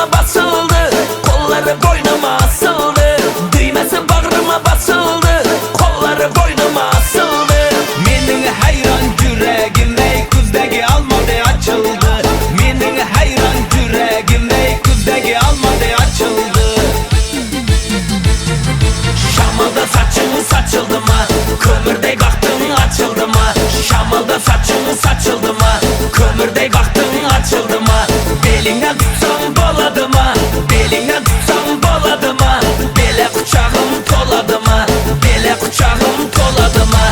bağrıma basıldı, kolları boynuma asıldı. Düymesi bağrıma basıldı, kolları boynuma asıldı. Mening hayron yuragim ey kuzdagi olmaday açıldı. Mening hayron yuragim ey kuzdagi olmaday açıldı. Şamalda saçını saçıldı mı? Kömürdey baktın açıldı mı? Şamalda saçını saçıldı mı? Kömürdey baktın açıldı mı? Belinden tutsan boladı mı? Belinden tutsan boladı mı? Bele kucağım toladı mı? Bele kucağım toladı mı?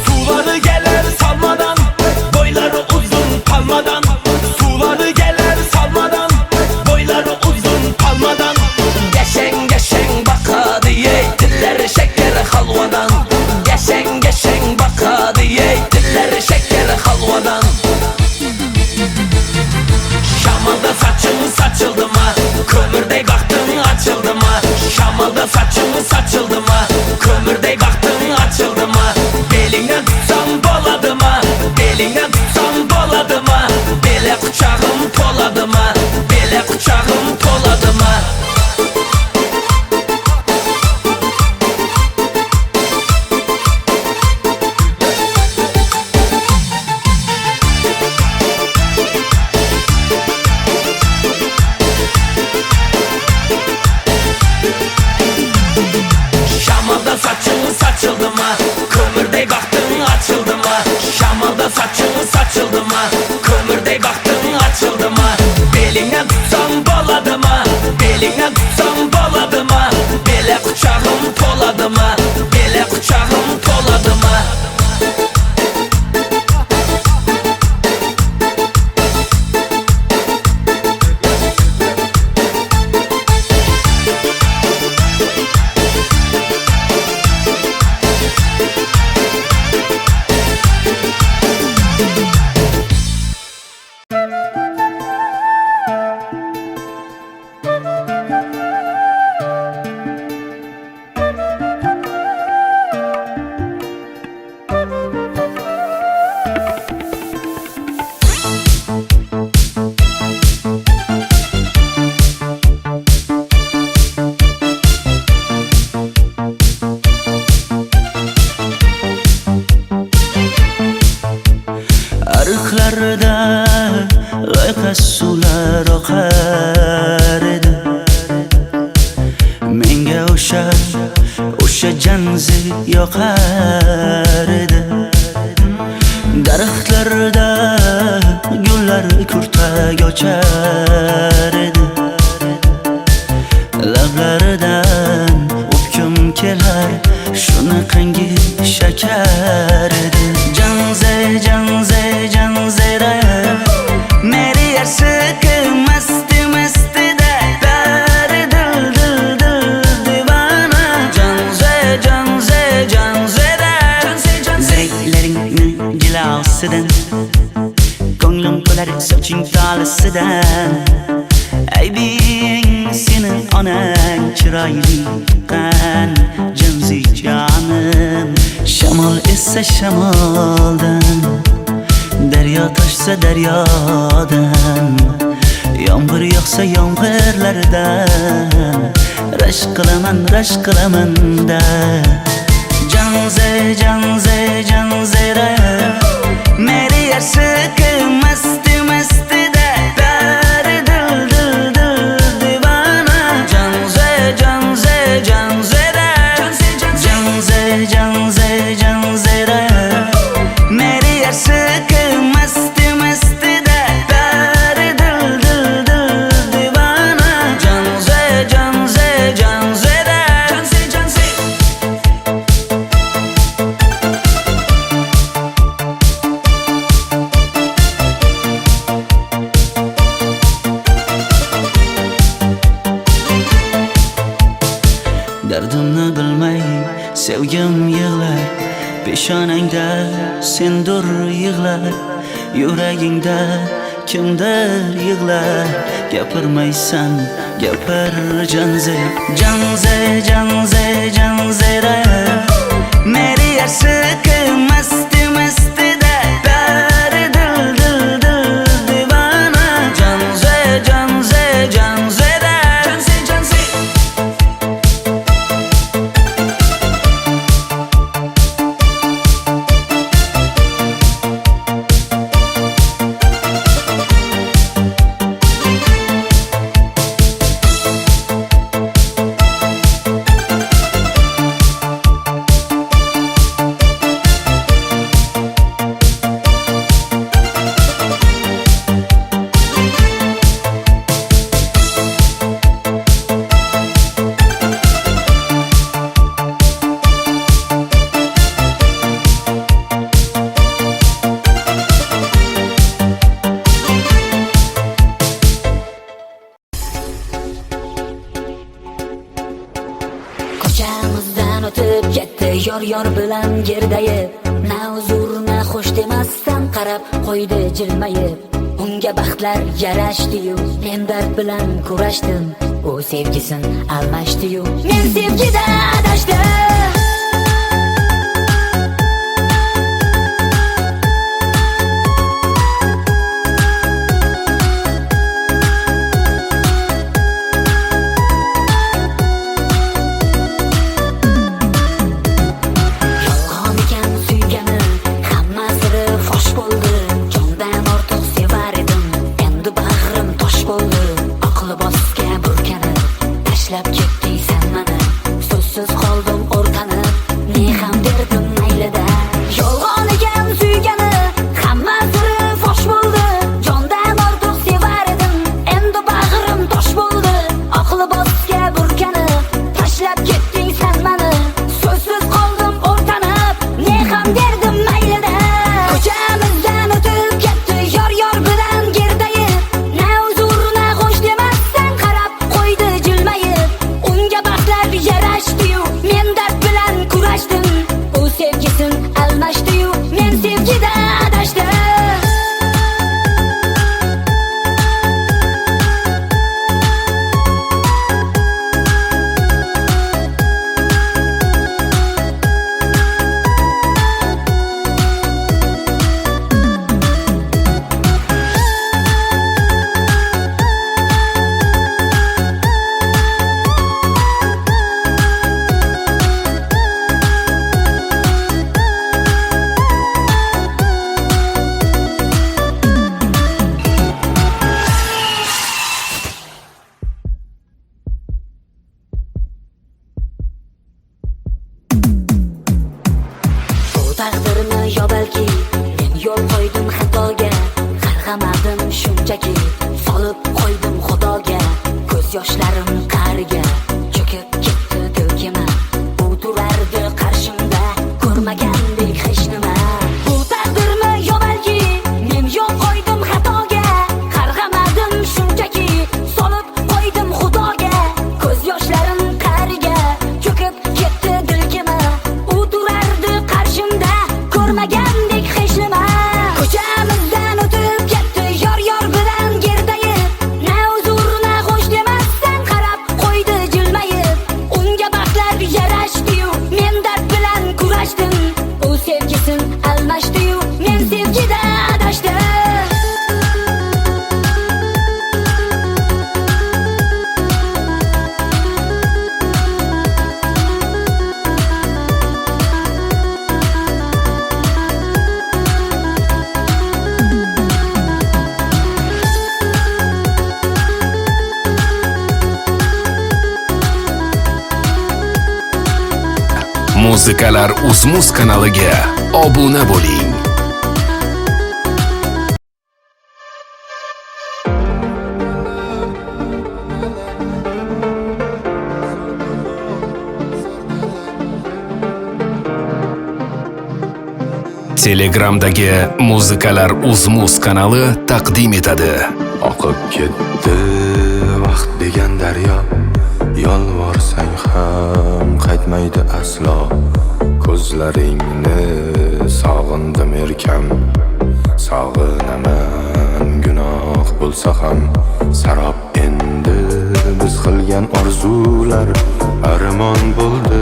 Suları gelir salmadan, boyları uzun kalmadan. Suları gelir salmadan, boyları uzun kalmadan. Geçen geçen bakadı ye, dilleri şekeri halvadan. Geçen geçen bakadı ye, dilleri şekeri halvadan. Şamalda saçını saçıldı mı? Kömürdey baktın açıldı mı? Şamalda saçını saçıldı mı? Kömürdey baktın açıldı mı? Belinden tutsan boladı mı? Belinden tutsan boladı mı? Bele kucağım toladı mı? Bele kucağım toladı mı? Şamalda saçını saçıldı mı? Kömürdey baktın açıldı mı? Şamalda saçını saçıldı mı? Kömürdey baktın açıldı mı? Belinden tutsan boladı mı? Belinden tutsan boladı mı? Bele kucağım toladı mı? Bele kucağım toladı mı? Arıqlarda loyqa suvlar oqar edi. Menga o'sha janzi yoqar edi. Daraxtlarda gullar kurtak ochar edi. Lablaridan o'pkim kelar, shunaqangi shakar edi. Janze janze janzera meri yarsiqi masti mastida dari dil dil dil divana. Janze janze janzera zeylaringni jilosidan, ko'nglim to'lar soching tolisidan. Aybing senin onang chiroyli qan janzi jonim. Shamol essa shamoldan, daryo toshsa daryodan, yomg'ir yog'sa yomg'irlardan rashk qilaman da. Janze janze janzera meri yarsiqi masti mastida dari dil dil dil divana. Janze janze janzera janze janze janzera meri yarsiqi masti mastida dari dil dil dil divana. Janze janze janzera Dardimni bilmay sevgim yig'lar, peshonangda sendur yig'lar, yuragingda kimdir yig'lar gapirmaysan gapir janzera janzera janzera janzera meri aşıkı masti masti de dari dil dil dil divana janzera janzera janzera janzera janzera Ko'chamizdan o'tib ketdi yor bilan gerdayib na uzr na xush demasdan qarab qo'ydi jilmayib unga baxtlar yarashdi-yu men dard bilan kurashdim u sevgisin almashdi-yu men sevgida adashdim taqdirni yo balki men yo'l qo'ydim xatoga qarg'amadim shunchaki solib qo'ydim xudoga ko'z yoshlarim qariga cho'kib ketdi dil kema u turardi qarshimda ko'rmagandek hech nima bu taqdirni yo balki men yo'l qo'ydim xatoga qarg'amadim shunchaki solib qo'ydim xudoga ko'z yoshlarim qariga cho'kib ketdi dil kema u turardi qarshimda ko'rmagandek hech nima ko'chamizdan o'tib ketdi yor bilan gerdayib na uzr na xush demasdan qarab qo'ydi jilmayib unga baxtlar yarashdi-yu men dard bilan kurashdim u sevgisin almashdi-yu men sevgida adashdim Muzikalar Uz-Muz kanaliga obuna bo'ling. Telegramdagi Muzikalar Uz-Muz kanali taqdim etadi. Oqib ketdi vaqt degan daryo, yolvorsang ham qaytmaydi aslo. Ko'zlaringni sog'indim erkam, sog'inaman gunoh bo'lsa ham sarob endi biz qilgan orzular armon bo'ldi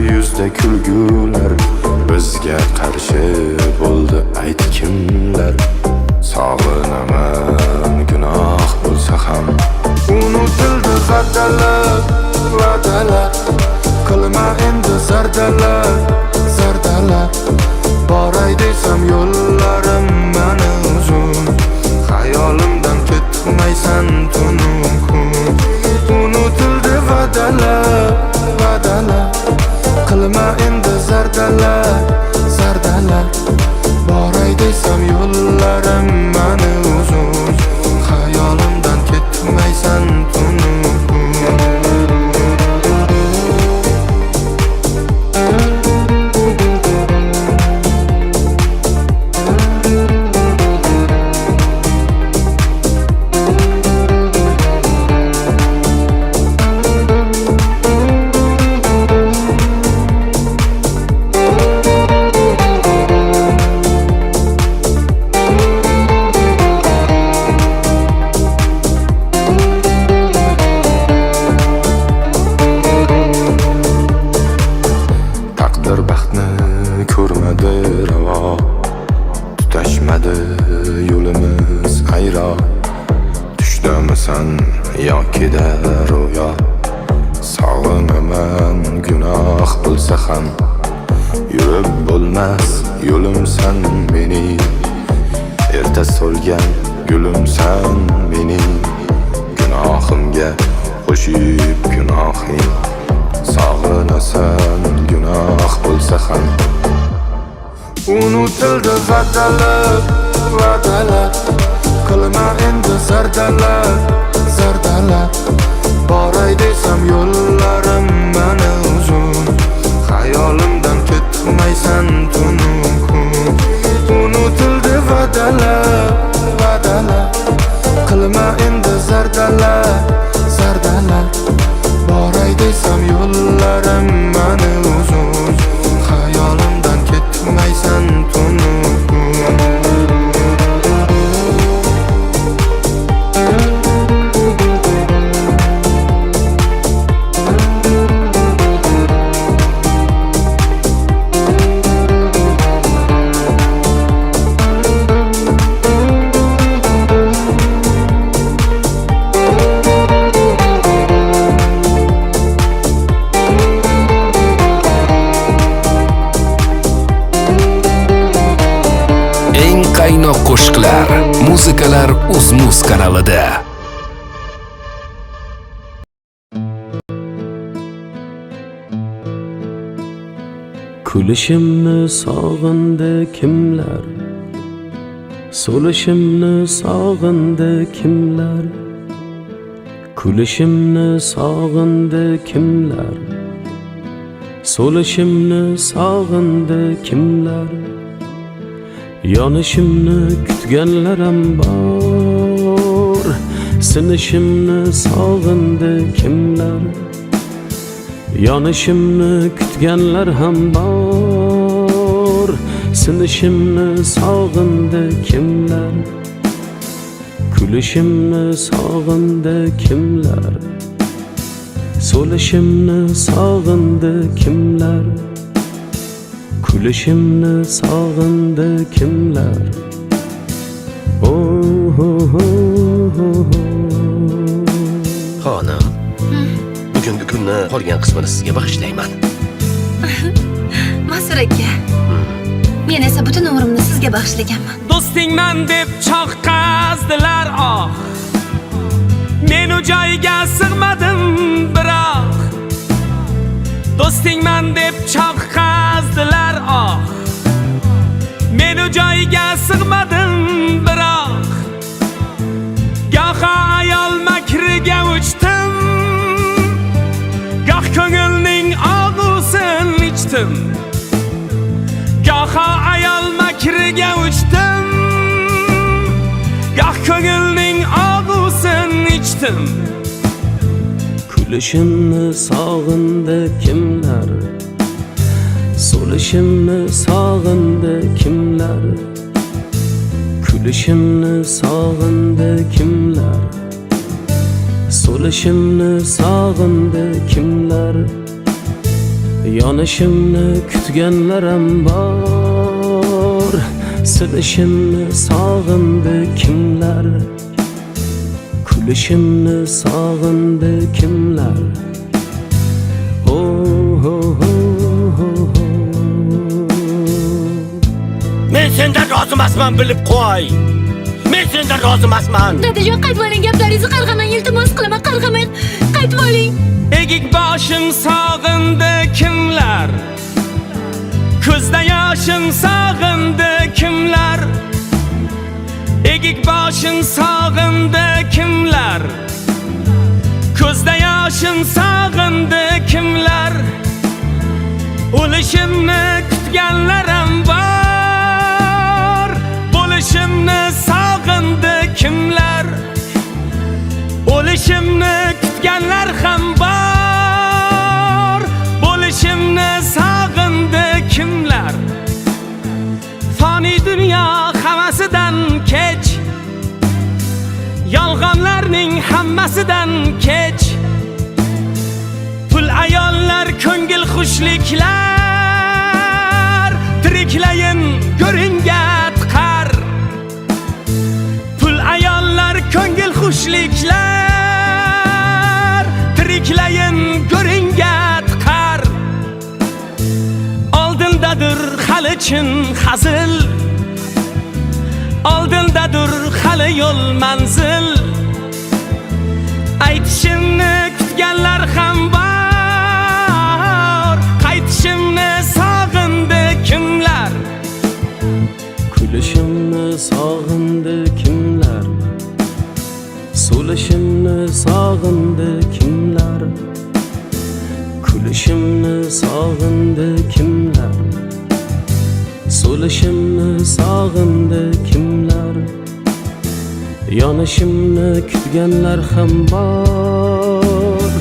yuzda kulgular bizga qarshi bo'ldi ayt kimlar sog'inaman gunoh bo'lsa ham unutildi va'dalar va'dalar qilma endi zardalar zardalar boray desam yo'llarim mani uzun xayolimdan ketmaysan tunum kun unutildi va'dalar va'dalar qilma endi zardalar zardalar boray desam yo'llarim mani uzun xayolimdan ketmaysan tunum kun yokida ro'yo sog'inaman gunoh bo'lsa ham yurib bo'lmas yo'limsan mening erta so'lgan gulimsan mening gunohimga qo'shib gunohing sog'inasan gunoh bo'lsa ham unutildi va'dalar va'dalar qilma endi zardalar zardalar boray desam yo'llarim mani uzun xayolimdan ketmaysan tunum kun unutildi va'dalar va'dalar qilma endi zardalar zardalar boray desam yo'llarim mani uzun xayolimdan ketmaysan tunum kun Qaynoq qo'shiqlar, muzikalar UzMuz kanalida. Kulishimni sog'indi kimlar, so'lishimni sog'indi kimlar, kulishimni sog'indi kimlar, so'lishimni sog'indi kimlar. Yonishimni kutganlar ham bor, sinishimni sog'indi kimlar. Yonishimni kutganlar ham bor, sinishimni sog'indi kimlar. Kulishimni sog'indi kimlar, so'lishimni sog'indi kimlar. Kulishimni sog'indi kimlar. Xonim, bugungi kunni qolgan qismini sizga bag'ishlayman. Mas'ur aka, men esa butun umrimni sizga bag'ishlaganman. Do'stingman deb cho'qqazdilar men u joyga sig'madim biroq. Do'stingman deb cho'qqazdilar men u joyga sig'madim biroq. Goh ayol makriga uchdim, goh ko'ngilning og'usin ichdim. Goh ayol makriga uchdim, goh ko'ngilning og'usin ichdim. Kulishimni sog'indi kimlar, so'lishimni sog'indi kimlar. Kulishimni sog'indi kimlar, so'lishimni sog'indi kimlar, yonishimni kutganlarim bor. Silishimni sog'indi kimlar, kulishimni sog'indi kimlar. Men sendan rozi emasman, bilib qo'y. Men sendan rozi emasman. Dadajon, qaytib oling, gaplaringizni qarg'amang, iltimos qilaman, qarg'amang. Qaytib oling. Egik boshim sog'indi kimlar, ko'zda yoshim sog'indi kimlar. Egik boshim sog'indi kimlar, ko'zda yoshim sog'indi kimlar. O'lishimni kutganlarim bor, bo'lishimni sog'indi kimlar. O'lishimni kutganlar ham bor, bo'lishimni sog'indi kimlar. Fani dunyo havasidan kech, yolg'onlarning hammasidan kech. Pul ayollar, ko'ngil xushliklar, tiriklayin ko'ringa tiqar. Pul ayollar, ko'ngil xushliklar, tiriklayin ko'ringa tiqar. Oldindadir hali chin hazil, oldindadir hali yo'l manzil. Aytishimni kutganlar ham bor, qaytishimni sog'indi kimlar. Kulishimni sog'indi kimlar, so'lishimni sog'indi kimlar. Kulishimni sog'indi kimlar, so'lishimni sog'indi kimlar. Yonishimni kutganlar ham bor,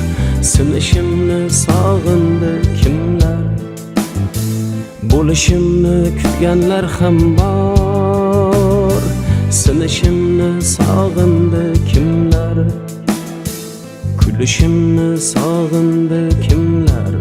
sinishimni sog'indi kimlar. Bo'lishimni kutganlar ham bor, sinishimni sog'indi kimlar. Kulishimni sog'indi kimlar.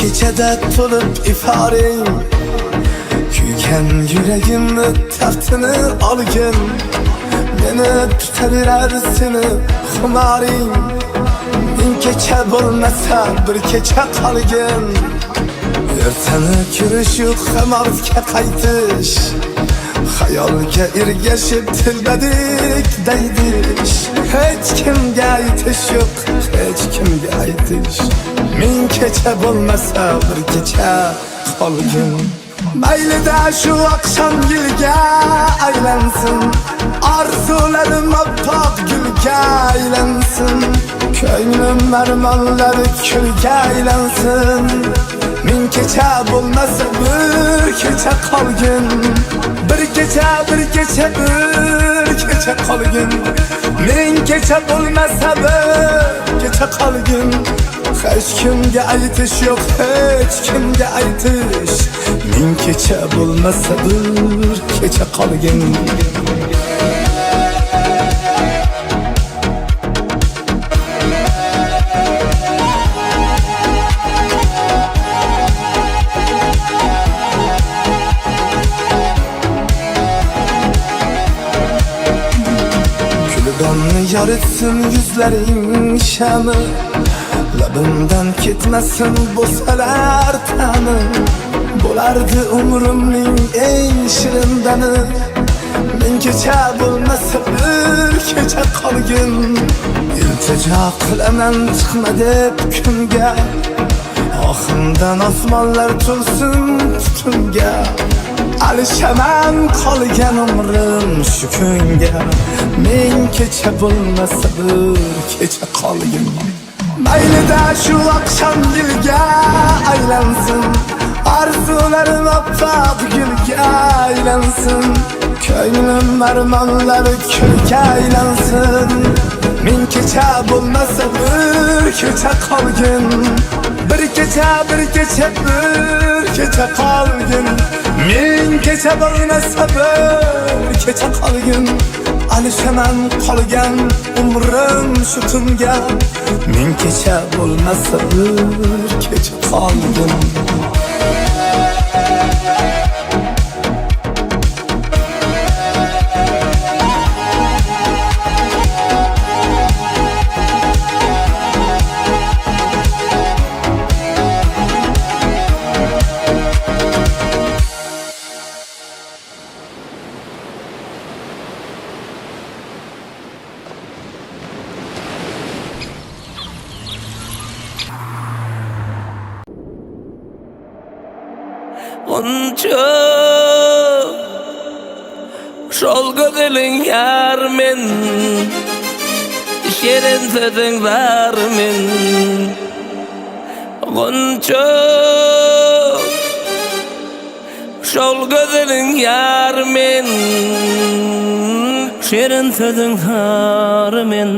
Kechada to'lib iforing, kuygan yuragimni taftini olgin. Meni tutaverar seni xumoring, ming kecha bo'lmasa bir kecha qolgin. Ertani ko'rishu xamorga qaytish, xayolga ergashib tilbadik daydish. Hech kimga aytish yo'q, hech kimga aytish. Ming kecha bo'lmasa bir kecha qolgin. Maylida shu oqshom yilga aylansin, orzularim oppoq gulga aylansin. Ko'nglim marmonlar kulga aylansin. Ming kecha bo'lmasa bir kecha qolgin. Bir kecha, bir kecha, bir kecha qolgin. Ming kecha bo'lmasa bir kecha qolgin. Hech kimga aytish yo'q, hech kimga aytish. Ming kecha bo'lmasa bir kecha qolgin. Kulgonni yoritsin yuzlaring shami, labimdan ketmasin bo'lsalar tani. Bo'lardi umrimning eng shirin dani. Ming kecha bo'lmasa bir kecha qolgin. Iltijo qilaman chiqma deb kunga, Shoximdan osmonlar to'lsin tutunga Alishaman qolgan umrim shu kunga Men kecha bo'lmasa bir kecha qolgin Maylida shu oqshom yilga aylansin Arzularim oppoq gulga aylansin Ko'nglim armonlari kulga aylansin Men kecha bo'lmasa bir kecha qolgin Bir kecha bir kecha qolgin Men kecha bo'lmasa bir kecha qolgin Alishaman qolgan umrim shu tunga Men kecha bo'lmasa bir kecha qolgin Onca şol gözeliň ýar men şerin sözüň bar men Onca şol gözeliň ýar men şerin sözüň bar men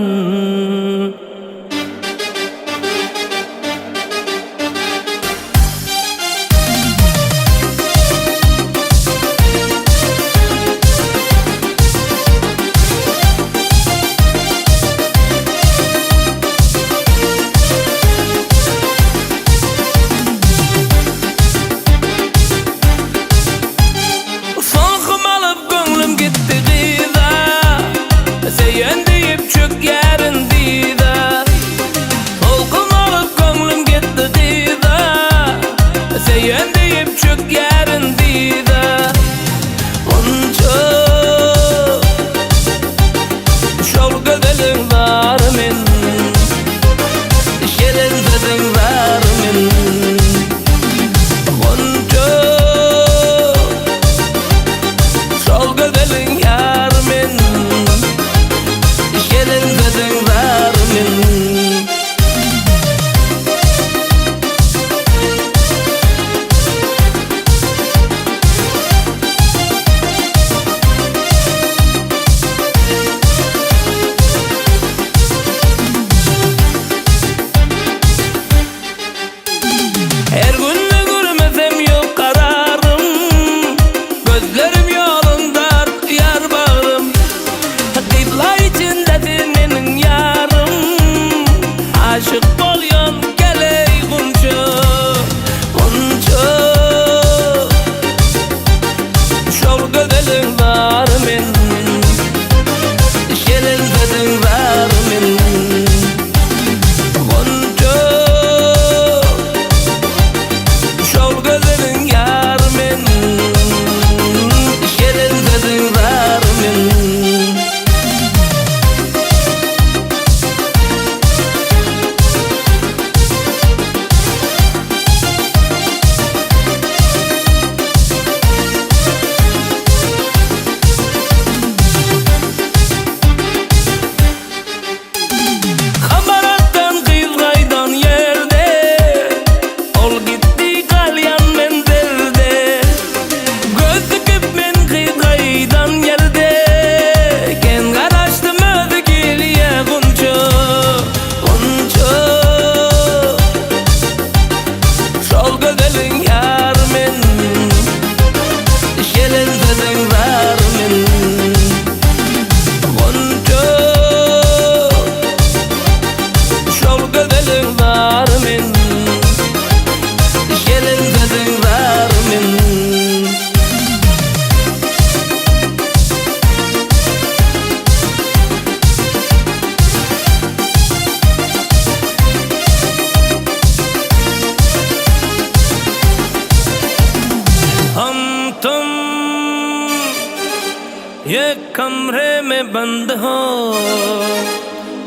एक कमरे में बंद हो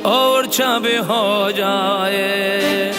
और चाबी हो जाए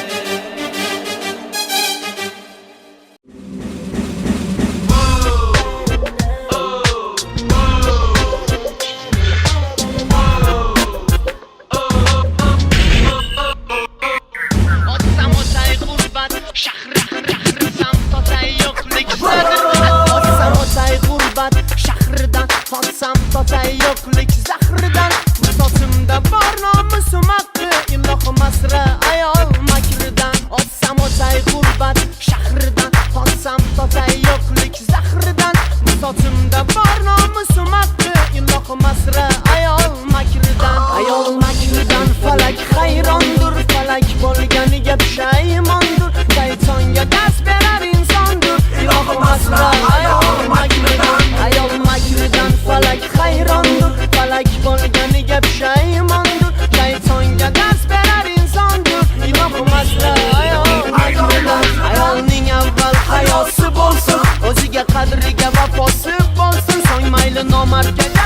Totsam totay yo'qlik zahridan sochimda bor nomusum haqqi ilohim asra ayol makridan otsam o'tay g'urbat shahridan totsam totay yo'qlik zahridan sochimda bor nomusum haqqi ilohim asra ayol makridan falak hayrondur falak bo'lganiga pushaymondur shaytonga dast berar insondur ilohim asra ayol makridan falak hayrondur falak bo'lganiga pushaymondur shaytonga dast berar insondur ilohim asra ayol makridan ayolning avval hayosi bo'lsin o'ziga qadriga vafosi bo'lsin so'ng mayli nomardga